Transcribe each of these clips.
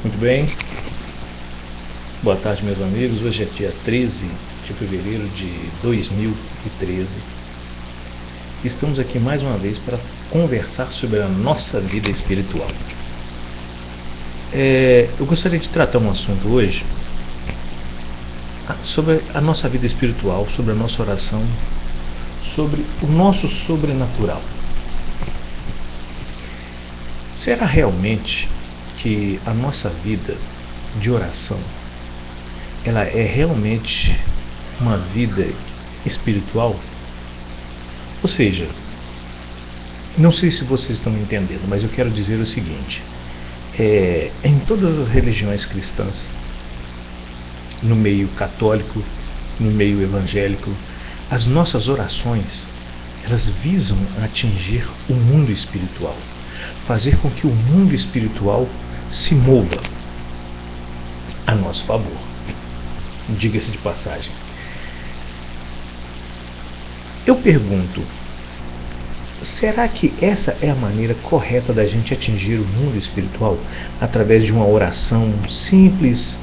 Muito bem, boa tarde, meus amigos. Hoje é dia 13 de fevereiro de 2013. Estamos aqui mais uma vez para conversar sobre a nossa vida espiritual. Eu gostaria de tratar um assunto hoje sobre a nossa vida espiritual, sobre a nossa oração, sobre o nosso sobrenatural. Será realmente que a nossa vida de oração ela é realmente uma vida espiritual? Ou seja, não sei se vocês estão me entendendo, mas eu quero dizer o seguinte: em todas as religiões cristãs, no meio católico, no meio evangélico, as nossas orações elas visam atingir o mundo espiritual, fazer com que o mundo espiritual se mova a nosso favor. Diga-se de passagem. Eu pergunto, será que essa é a maneira correta da gente atingir o mundo espiritual? Através de uma oração simples,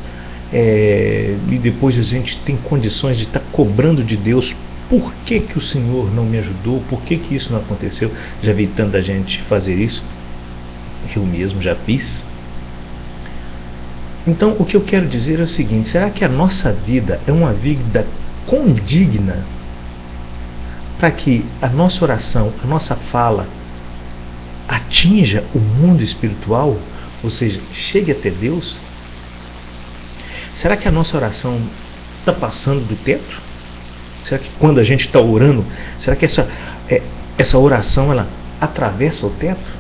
e depois a gente tem condições de estar cobrando de Deus: por que o Senhor não me ajudou? Por que isso não aconteceu? Já vi tanta gente fazer isso. Eu mesmo já fiz. Então o que eu quero dizer é o seguinte: será que a nossa vida é uma vida condigna para que a nossa oração, a nossa fala atinja o mundo espiritual, ou seja, chegue até Deus? Será que a nossa oração está passando do teto? Será que quando a gente está orando, será que essa oração ela atravessa o teto?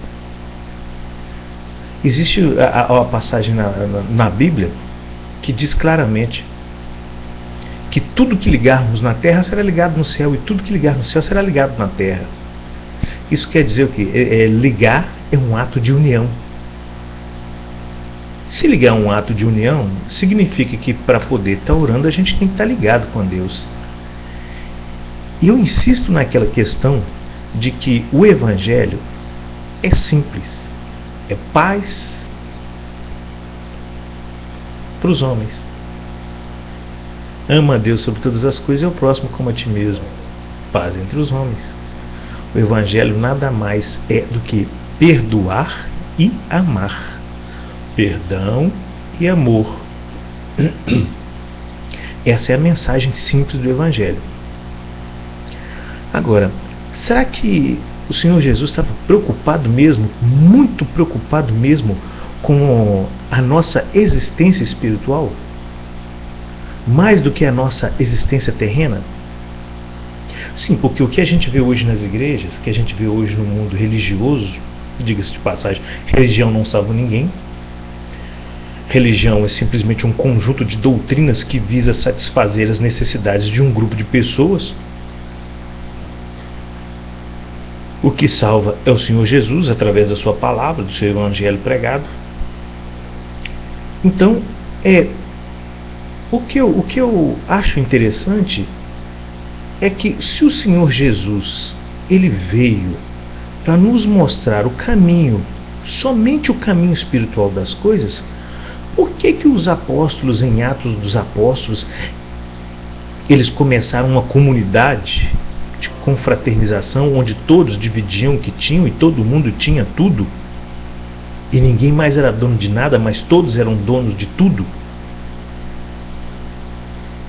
Existe a passagem na Bíblia que diz claramente que tudo que ligarmos na terra será ligado no céu, e tudo que ligar no céu será ligado na terra. Isso quer dizer o quê? Ligar é um ato de união. Se ligar é um ato de união, significa que para poder estar orando a gente tem que estar ligado com Deus. E eu insisto naquela questão de que o Evangelho é simples. É paz para os homens. Ama a Deus sobre todas as coisas e ao próximo como a ti mesmo. Paz entre os homens. O Evangelho nada mais é do que perdoar e amar. Perdão e amor. Essa é a mensagem simples do Evangelho. Agora, será que o Senhor Jesus estava preocupado mesmo, muito preocupado mesmo, com a nossa existência espiritual? Mais do que a nossa existência terrena? Sim, porque o que a gente vê hoje nas igrejas, que a gente vê hoje no mundo religioso, diga-se de passagem, religião não salva ninguém. Religião é simplesmente um conjunto de doutrinas que visa satisfazer as necessidades de um grupo de pessoas. O que salva é o Senhor Jesus, através da sua palavra, do seu evangelho pregado. Então, o que eu acho interessante é que se o Senhor Jesus ele veio para nos mostrar o caminho, somente o caminho espiritual das coisas, por que os apóstolos, em Atos dos Apóstolos, eles começaram uma comunidade de confraternização, onde todos dividiam o que tinham e todo mundo tinha tudo, e ninguém mais era dono de nada, mas todos eram donos de tudo?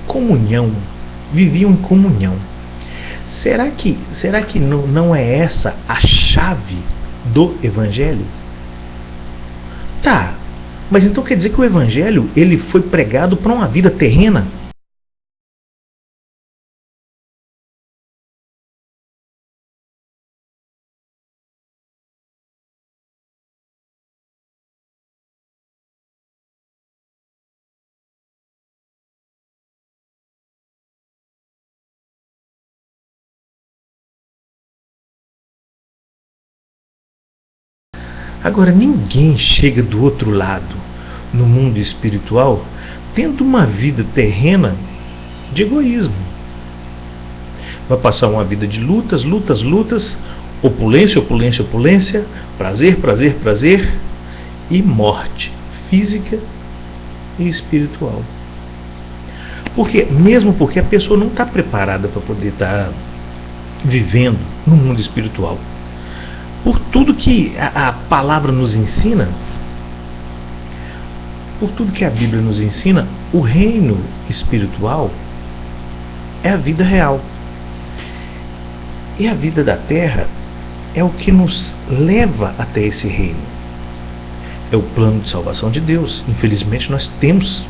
Comunhão, viviam em comunhão. Será que não é essa a chave do Evangelho? Tá, mas então quer dizer que o Evangelho ele foi pregado para uma vida terrena? Agora, ninguém chega do outro lado, no mundo espiritual, tendo uma vida terrena de egoísmo. Vai passar uma vida de lutas, opulência, prazer e morte, física e espiritual. Mesmo porque a pessoa não está preparada para poder estar vivendo no mundo espiritual. Por tudo que a palavra nos ensina, por tudo que a Bíblia nos ensina, o reino espiritual é a vida real. E a vida da terra é o que nos leva até esse reino. É o plano de salvação de Deus. Infelizmente nós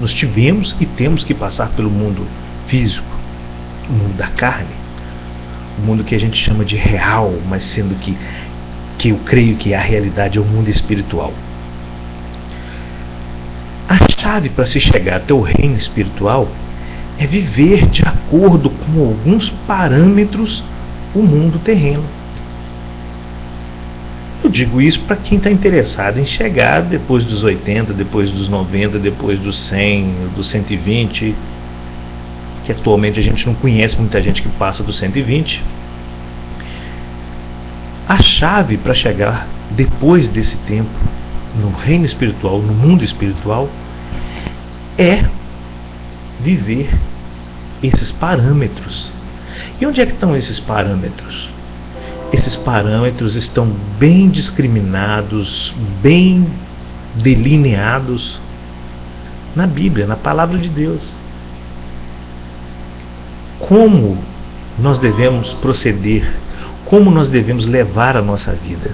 tivemos e temos que passar pelo mundo físico, o mundo da carne, o mundo que a gente chama de real, mas sendo que eu creio que a realidade é o mundo espiritual. A chave para se chegar até o reino espiritual é viver de acordo com alguns parâmetros o mundo terreno. Eu digo isso para quem está interessado em chegar depois dos 80, depois dos 90, depois dos 100, dos 120, que atualmente a gente não conhece muita gente que passa dos 120. A chave para chegar depois desse tempo no reino espiritual, no mundo espiritual, é viver esses parâmetros. E onde é que estão esses parâmetros? Esses parâmetros estão bem discriminados, bem delineados na Bíblia, na palavra de Deus. Como nós devemos proceder, como nós devemos levar a nossa vida.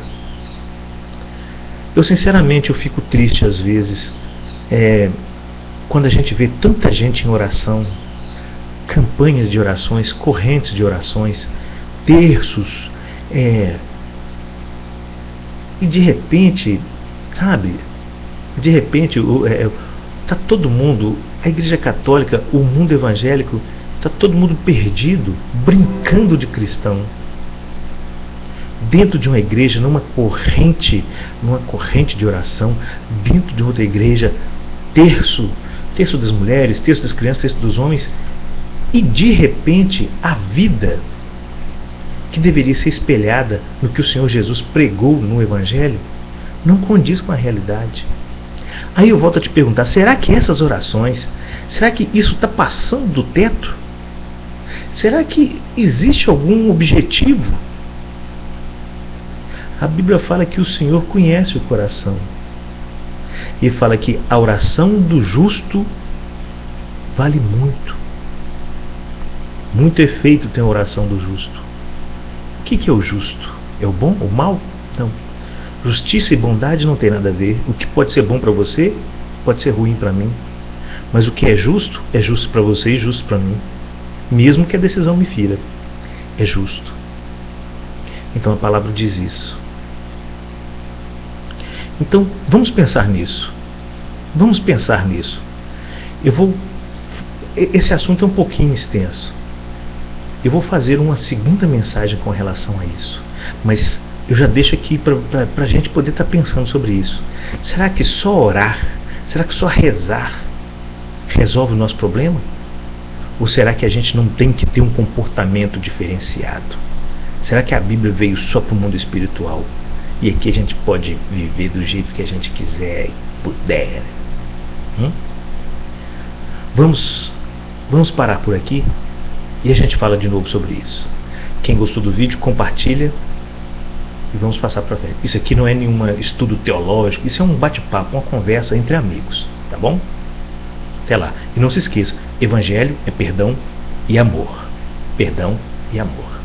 Eu sinceramente fico triste às vezes quando a gente vê tanta gente em oração, campanhas de orações, correntes de orações, terços, e de repente, sabe, tá todo mundo, a Igreja Católica, o mundo evangélico, tá todo mundo perdido, brincando de cristão, dentro de uma igreja, numa corrente de oração, dentro de outra igreja, terço das mulheres, terço das crianças, terço dos homens, e de repente a vida que deveria ser espelhada no que o Senhor Jesus pregou no Evangelho não condiz com a realidade. Aí eu volto a te perguntar, será que essas orações, será que isso está passando do teto? Será que existe algum objetivo? A Bíblia fala que o Senhor conhece o coração. E fala que a oração do justo vale muito. Muito efeito tem a oração do justo. O que é o justo? É o bom? O mal? Não. Justiça e bondade não tem nada a ver. O que pode ser bom para você, pode ser ruim para mim. Mas o que é justo para você e justo para mim. Mesmo que a decisão me fira. É justo. Então a palavra diz isso. Então vamos pensar nisso. Vamos pensar nisso. Esse assunto é um pouquinho extenso. Eu vou fazer uma segunda mensagem com relação a isso. Mas eu já deixo aqui para a gente poder estar pensando sobre isso. Será que só orar, será que só rezar resolve o nosso problema? Ou será que a gente não tem que ter um comportamento diferenciado? Será que a Bíblia veio só para o mundo espiritual? E aqui a gente pode viver do jeito que a gente quiser e puder? Vamos parar por aqui e a gente fala de novo sobre isso. Quem gostou do vídeo, compartilha e vamos passar para frente. Isso aqui não é nenhum estudo teológico, isso é um bate-papo, uma conversa entre amigos, tá bom? Até lá. E não se esqueça, Evangelho é perdão e amor. Perdão e amor.